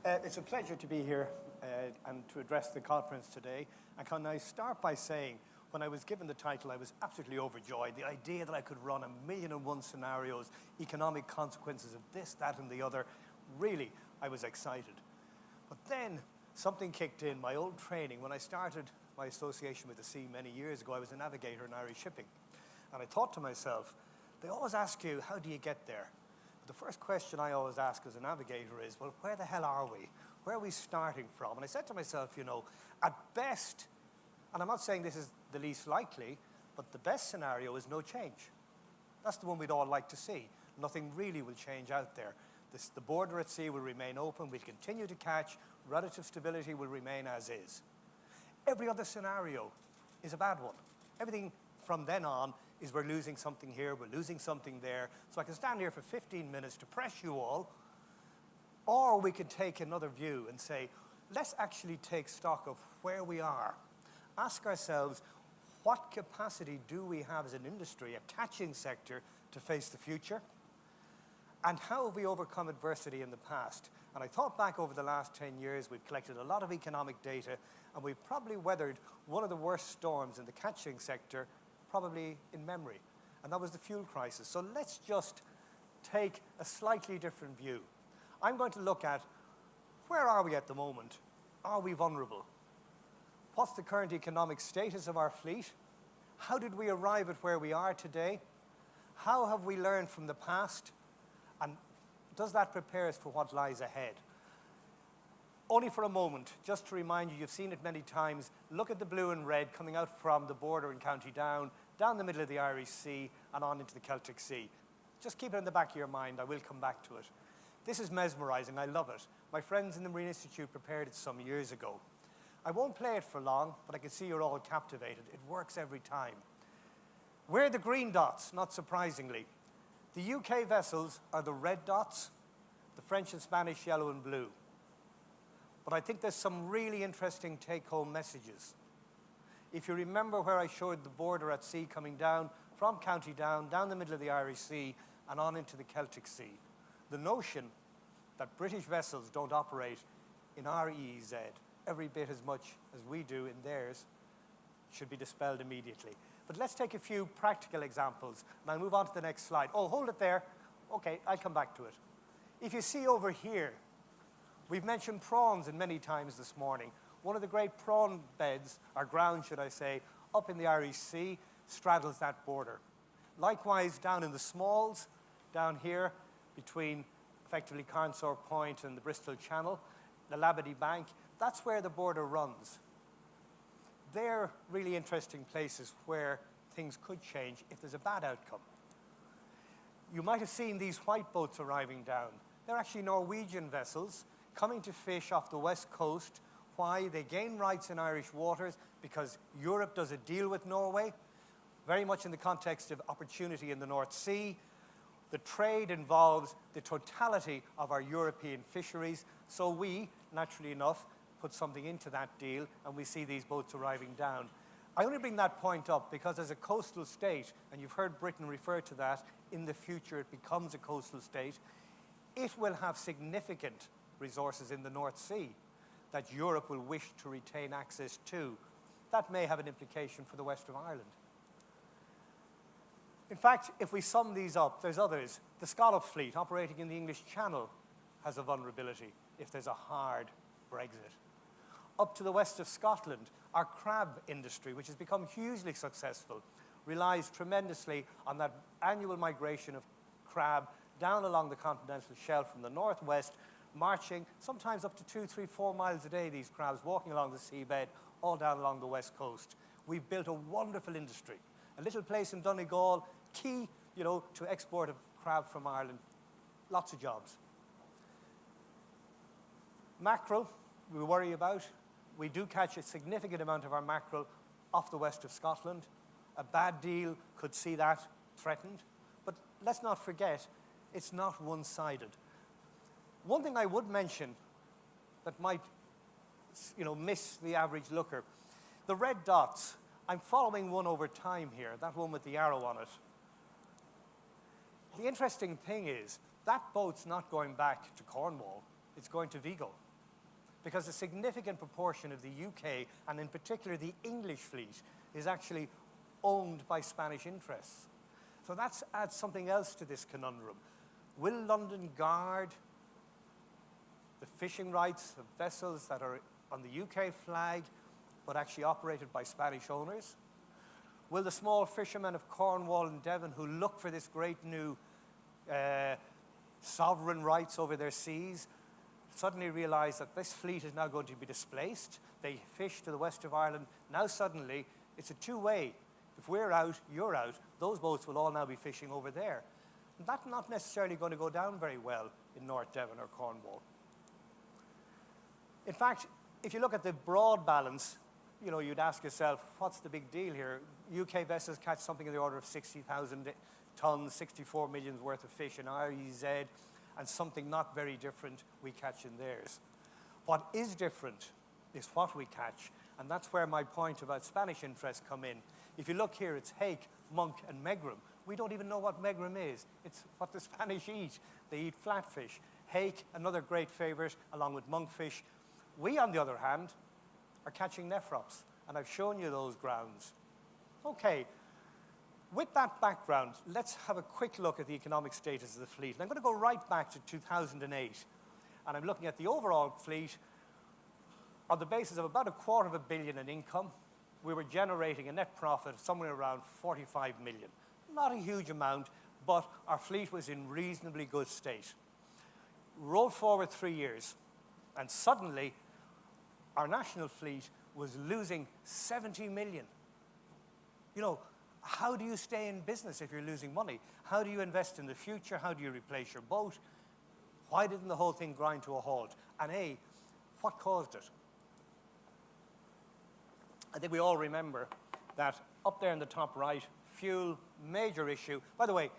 It's a pleasure to be here and to address the conference today. And can I start by saying, when I was given the title, I was absolutely overjoyed. The idea that I could run 1,000,001 scenarios, economic consequences of this, that, and the other, really, I was excited. But then something kicked in, my old training. When I started my association with the sea many years ago, I was a navigator in Irish shipping. And I thought to myself, they always ask you, how do you get there? The first question I always ask as a navigator is, well, where the hell are we? Where are we starting from? And I said to myself, at best, and I'm not saying this is the least likely, but the best scenario is no change. That's the one we'd all like to see. Nothing really will change out there. The border at sea will remain open. We'll continue to catch. Relative stability will remain as is. Every other scenario is a bad one. Everything from then on is we're losing something here, we're losing something there. So I can stand here for 15 minutes to press you all, or we could take another view and say, let's actually take stock of where we are. Ask ourselves, what capacity do we have as an industry, a catching sector, to face the future? And how have we overcome adversity in the past? And I thought back over the last 10 years, we've collected a lot of economic data, and we've probably weathered one of the worst storms in the catching sector probably in memory, and that was the fuel crisis. So let's just take a slightly different view. I'm going to look at, where are we at the moment? Are we vulnerable? What's the current economic status of our fleet? How did we arrive at where we are today? How have we learned from the past? And does that prepare us for what lies ahead? Only for a moment, just to remind you, you've seen it many times, look at the blue and red coming out from the border in County Down, down the middle of the Irish Sea, and on into the Celtic Sea. Just keep it in the back of your mind, I will come back to it. This is mesmerizing, I love it. My friends in the Marine Institute prepared it some years ago. I won't play it for long, but I can see you're all captivated. It works every time. We're the green dots, not surprisingly. The UK vessels are the red dots, the French and Spanish yellow and blue. But I think there's some really interesting take-home messages. If you remember where I showed the border at sea coming down from County Down, down the middle of the Irish Sea, and on into the Celtic Sea, the notion that British vessels don't operate in our EEZ every bit as much as we do in theirs should be dispelled immediately. But let's take a few practical examples, and I'll move on to the next slide. Oh, hold it there. Okay, I'll come back to it. If you see over here, we've mentioned prawns many times this morning. One of the great prawn beds, or ground should I say, up in the Irish Sea, straddles that border. Likewise, down in the Smalls, down here, between effectively Carnsore Point and the Bristol Channel, the Labadie Bank, that's where the border runs. They're really interesting places where things could change if there's a bad outcome. You might have seen these white boats arriving down. They're actually Norwegian vessels coming to fish off the west coast. Why? They gain rights in Irish waters because Europe does a deal with Norway, very much in the context of opportunity in the North Sea. The trade involves the totality of our European fisheries, so we, naturally enough, put something into that deal, and we see these boats arriving down. I only bring that point up because as a coastal state, and you've heard Britain refer to that, in the future it becomes a coastal state, it will have significant resources in the North Sea that Europe will wish to retain access to. That may have an implication for the west of Ireland. In fact, if we sum these up, there's others. The Scottish fleet operating in the English Channel has a vulnerability if there's a hard Brexit. Up to the west of Scotland, our crab industry, which has become hugely successful, relies tremendously on that annual migration of crab down along the continental shelf from the northwest, marching sometimes up to 2, 3, 4 miles a day, these crabs walking along the seabed, all down along the west coast. We've built a wonderful industry. A little place in Donegal, key, to export of crab from Ireland. Lots of jobs. Mackerel, we worry about. We do catch a significant amount of our mackerel off the west of Scotland. A bad deal could see that threatened. But let's not forget, it's not one-sided. One thing I would mention that might, miss the average looker, the red dots. I'm following one over time here, that one with the arrow on it. The interesting thing is, that boat's not going back to Cornwall, it's going to Vigo. because a significant proportion of the UK, and in particular the English fleet, is actually owned by Spanish interests. So that adds something else to this conundrum. Will London guard the fishing rights of vessels that are on the UK flag, but actually operated by Spanish owners? Will the small fishermen of Cornwall and Devon who look for this great new sovereign rights over their seas suddenly realize that this fleet is now going to be displaced? They fish to the west of Ireland. Now suddenly, it's a two-way. If we're out, you're out. Those boats will all now be fishing over there. And that's not necessarily going to go down very well in North Devon or Cornwall. In fact, if you look at the broad balance, you know, you'd ask yourself, what's the big deal here? UK vessels catch something in the order of 60,000 tons, 64 million worth of fish in Iascaigh, and something not very different we catch in theirs. What is different is what we catch, and that's where my point about Spanish interests come in. If you look here, it's hake, monk, and megrim. We don't even know what megrim is. It's what the Spanish eat. They eat flatfish. Hake, another great favorite, along with monkfish. We, on the other hand, are catching nephrops, and I've shown you those grounds. Okay, with that background, let's have a quick look at the economic status of the fleet. And I'm going to go right back to 2008, and I'm looking at the overall fleet on the basis of about $250 million in income. We were generating a net profit of somewhere around 45 million. Not a huge amount, but our fleet was in reasonably good state. Roll forward 3 years, and suddenly our national fleet was losing 70 million. You know, how do you stay in business if you're losing money? How do you invest in the future? How do you replace your boat? Why didn't the whole thing grind to a halt? And what caused it? I think we all remember that up there in the top right, fuel, major issue. By the way,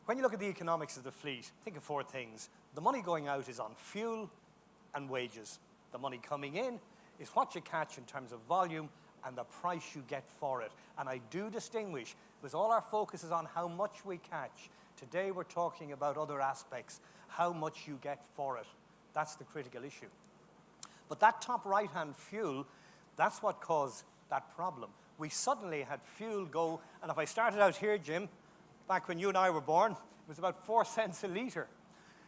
when you look at the economics of the fleet, think of 4 things. The money going out is on fuel and wages. The money coming in is what you catch in terms of volume and the price you get for it. And I do distinguish, because all our focus is on how much we catch. Today we're talking about other aspects, how much you get for it. That's the critical issue. But that top right-hand fuel, that's what caused that problem. We suddenly had fuel go, and if I started out here, Jim, back when you and I were born, it was about 4 cents a litre.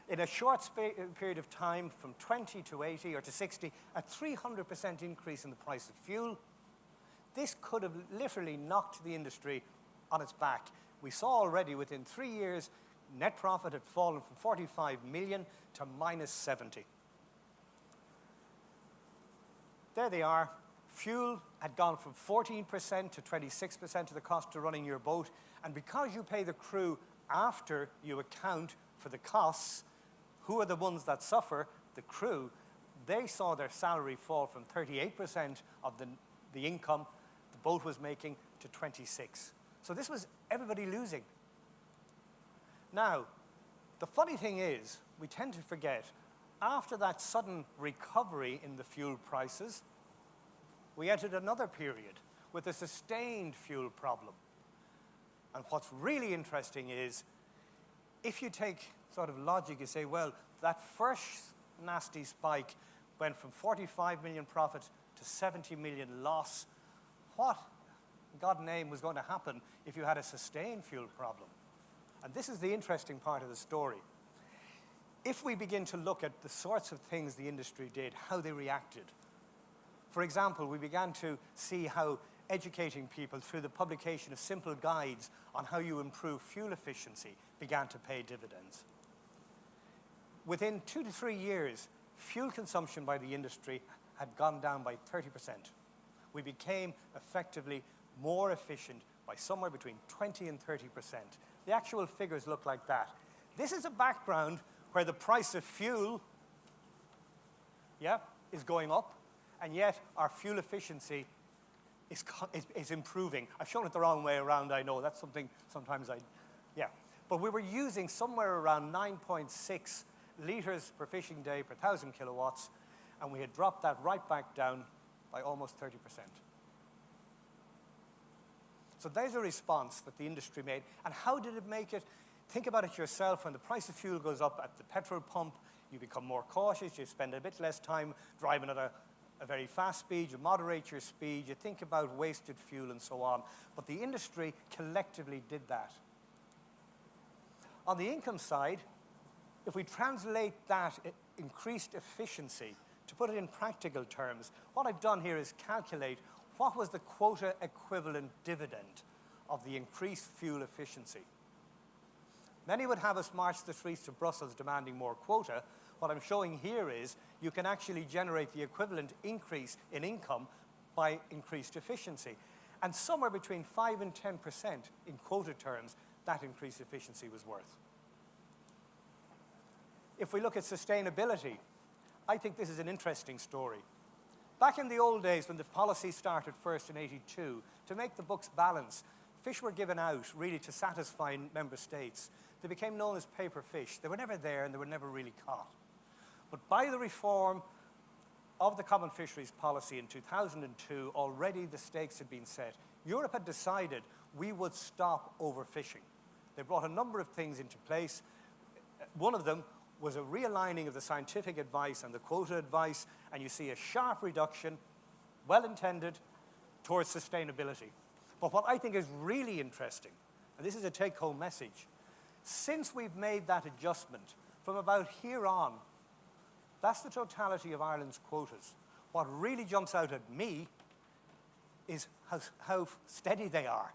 In a short period of time, from 20 to 80 or to 60, a 300% increase in the price of fuel. This could have literally knocked the industry on its back. We saw already within 3 years, net profit had fallen from 45 million to minus 70. There they are. Fuel had gone from 14% to 26% of the cost of running your boat. And because you pay the crew after you account for the costs, who are the ones that suffer? The crew. They saw their salary fall from 38% of the income the boat was making to 26%. So this was everybody losing. Now, the funny thing is, we tend to forget, after that sudden recovery in the fuel prices, we entered another period with a sustained fuel problem. And what's really interesting is, if you take sort of logic, you say, well, that first nasty spike went from 45 million profit to 70 million loss. What, in God's name, was going to happen if you had a sustained fuel problem? And this is the interesting part of the story. If we begin to look at the sorts of things the industry did, how they reacted. For example, we began to see how educating people through the publication of simple guides on how you improve fuel efficiency began to pay dividends. Within 2 to 3 years, fuel consumption by the industry had gone down by 30%. We became effectively more efficient by somewhere between 20 and 30%. The actual figures look like that. This is a background where the price of fuel, is going up, and yet our fuel efficiency is improving. I've shown it the wrong way around, I know. That's something sometimes But we were using somewhere around 9.6 litres per fishing day per 1,000 kilowatts, and we had dropped that right back down by almost 30%. So there's a response that the industry made. And how did it make it? Think about it yourself. When the price of fuel goes up at the petrol pump, You become more cautious, you spend a bit less time driving at a very fast speed, you moderate your speed, you think about wasted fuel and so on. But the industry collectively did that. On the income side, if we translate that increased efficiency, to put it in practical terms, what I've done here is calculate what was the quota equivalent dividend of the increased fuel efficiency. Many would have us march the streets to Brussels demanding more quota. What I'm showing here is you can actually generate the equivalent increase in income by increased efficiency. And somewhere between 5 and 10% in quota terms, that increased efficiency was worth. If we look at sustainability, I think this is an interesting story. Back in the old days when the policy started first in '82, to make the books balance, fish were given out really to satisfy member states. They became known as paper fish. They were never there and they were never really caught. But by the reform of the common fisheries policy in 2002, already the stakes had been set. Europe had decided we would stop overfishing. They brought a number of things into place. One of them was a realigning of the scientific advice and the quota advice, and you see a sharp reduction, well-intended, towards sustainability. But what I think is really interesting, and this is a take-home message, since we've made that adjustment, from about here on, that's the totality of Ireland's quotas. What really jumps out at me is how steady they are.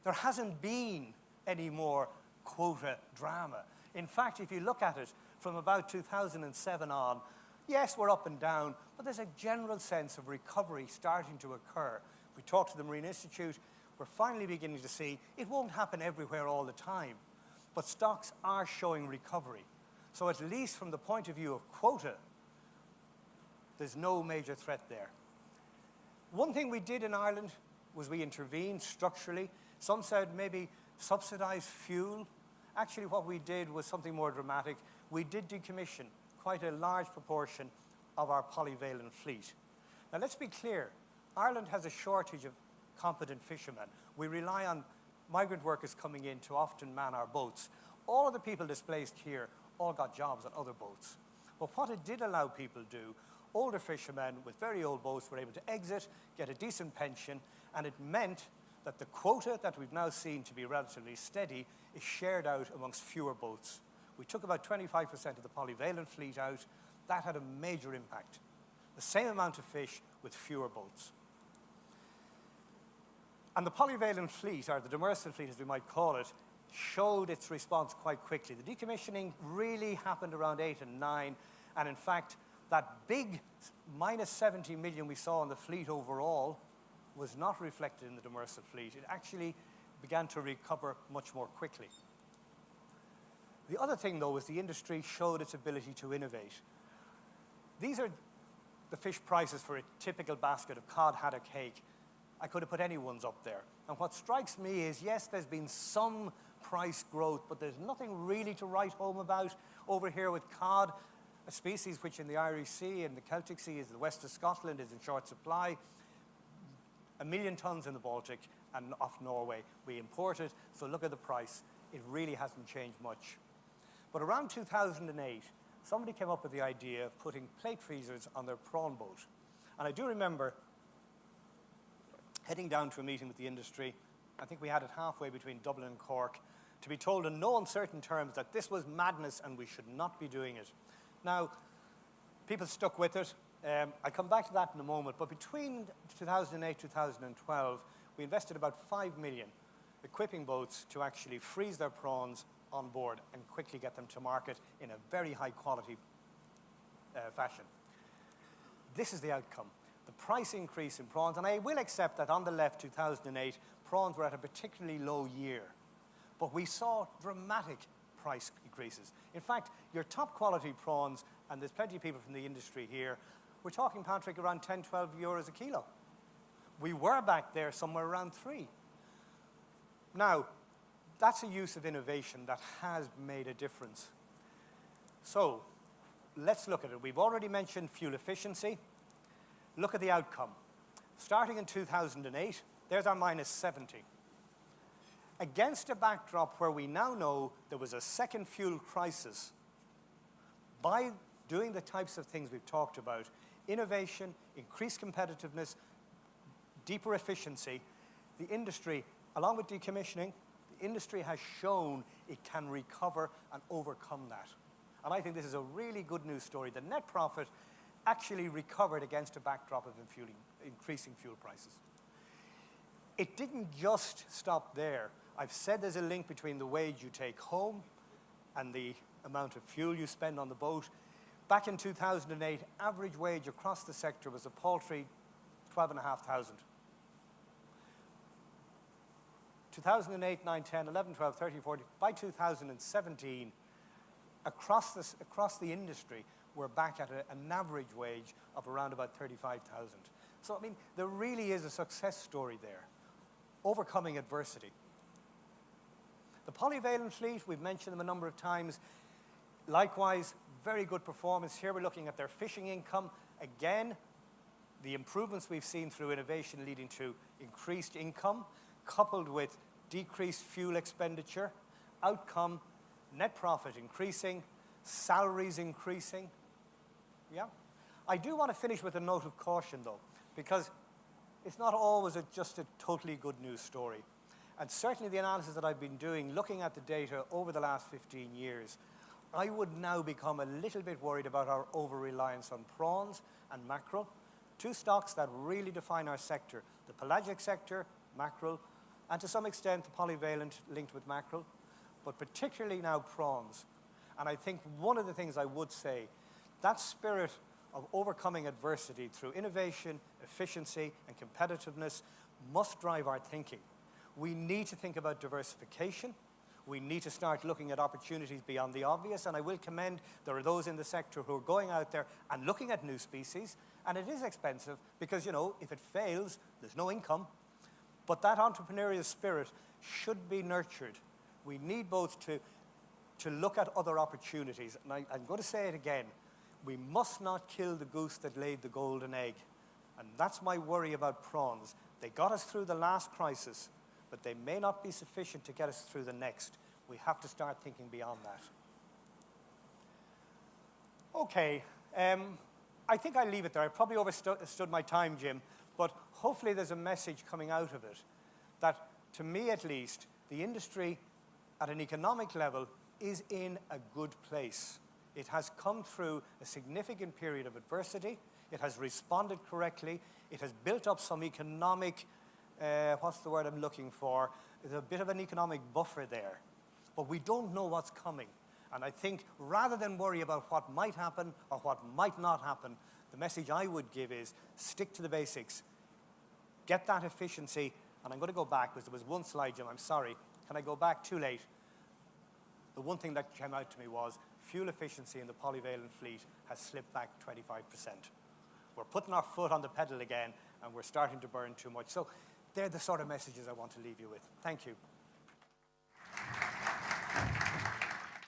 There hasn't been any more quota drama. In fact, if you look at it from about 2007 on, yes, we're up and down, but there's a general sense of recovery starting to occur. If we talk to the Marine Institute, we're finally beginning to see it won't happen everywhere all the time, but stocks are showing recovery. So at least from the point of view of quota, there's no major threat there. One thing we did in Ireland was we intervened structurally. Some said maybe subsidise fuel. Actually, what we did was something more dramatic. We did decommission quite a large proportion of our polyvalent fleet. Now, let's be clear. Ireland has a shortage of competent fishermen. We rely on migrant workers coming in to often man our boats. All of the people displaced here all got jobs on other boats. But what it did allow people to do, older fishermen with very old boats were able to exit, get a decent pension, and it meant that the quota that we've now seen to be relatively steady is shared out amongst fewer boats. We took about 25% of the polyvalent fleet out. That had a major impact. The same amount of fish with fewer boats. And the polyvalent fleet, or the demersal fleet as we might call it, showed its response quite quickly. The decommissioning really happened around 8 and 9, and in fact, that big minus 70 million we saw in the fleet overall was not reflected in the demersal fleet. It actually began to recover much more quickly. The other thing, though, was the industry showed its ability to innovate. These are the fish prices for a typical basket of cod, haddock, hake. I could have put anyone's up there. And what strikes me is, yes, there's been some price growth, but there's nothing really to write home about. Over here with cod, a species which in the Irish Sea and the Celtic Sea is the west of Scotland, is in short supply. 1 million tons in the Baltic and off Norway. We import it, so look at the price. It really hasn't changed much. But around 2008, somebody came up with the idea of putting plate freezers on their prawn boat. And I do remember heading down to a meeting with the industry. I think we had it halfway between Dublin and Cork, to be told in no uncertain terms that this was madness and we should not be doing it. Now, people stuck with it. I'll come back to that in a moment, but between 2008 2012, we invested about 5 million equipping boats to actually freeze their prawns on board and quickly get them to market in a very high quality fashion. This is the outcome. The price increase in prawns, and I will accept that on the left, 2008, prawns were at a particularly low year, but we saw dramatic price increases. In fact, your top quality prawns, and there's plenty of people from the industry here, we're talking, Patrick, around 10, 12 euros a kilo. We were back there somewhere around 3. Now, that's a use of innovation that has made a difference. So, let's look at it. We've already mentioned fuel efficiency. Look at the outcome. Starting in 2008, there's our minus 70. Against a backdrop where we now know there was a second fuel crisis, by doing the types of things we've talked about, innovation, increased competitiveness, deeper efficiency, the industry, along with decommissioning, the industry has shown it can recover and overcome that. And I think this is a really good news story. The net profit actually recovered against a backdrop of increasing fuel prices. It didn't just stop there. I've said there's a link between the wage you take home and the amount of fuel you spend on the boat. Back in 2008, average wage across the sector was a paltry 12,500. 2008, 9, 10, 11, 12, 13, 14. By 2017, across the industry, we're back at an average wage of around about 35,000. So, I mean, there really is a success story there, overcoming adversity. The polyvalent fleet, we've mentioned them a number of times. Likewise, very good performance. Here we're looking at their fishing income. Again, the improvements we've seen through innovation leading to increased income, coupled with decreased fuel expenditure, outcome, net profit increasing, salaries increasing. Yeah. I do want to finish with a note of caution, though, because it's not always just a totally good news story. And certainly the analysis that I've been doing, looking at the data over the last 15 years, I would now become a little bit worried about our over-reliance on prawns and mackerel, two stocks that really define our sector, the pelagic sector, mackerel, and to some extent the polyvalent linked with mackerel, but particularly now prawns. And I think one of the things I would say, that spirit of overcoming adversity through innovation, efficiency, and competitiveness must drive our thinking. We need to think about diversification. We need to start looking at opportunities beyond the obvious, and I will commend there are those in the sector who are going out there and looking at new species, and it is expensive because, you know, if it fails, there's no income. But that entrepreneurial spirit should be nurtured. We need both to look at other opportunities, and I'm going to say it again. We must not kill the goose that laid the golden egg, and that's my worry about prawns. They got us through the last crisis, but they may not be sufficient to get us through the next. We have to start thinking beyond that. Okay, I think I'll leave it there. I probably overstood my time, Jim, but hopefully there's a message coming out of it that, to me at least, the industry at an economic level is in a good place. It has come through a significant period of adversity. It has responded correctly. It has built up some economic what's the word I'm looking for? There's a bit of an economic buffer there. But we don't know what's coming. And I think rather than worry about what might happen or what might not happen, the message I would give is stick to the basics. Get that efficiency. And I'm going to go back because there was one slide, Jim. I'm sorry. Can I go back? Too late. The one thing that came out to me was fuel efficiency in the polyvalent fleet has slipped back 25%. We're putting our foot on the pedal again, and we're starting to burn too much. So they're the sort of messages I want to leave you with. Thank you.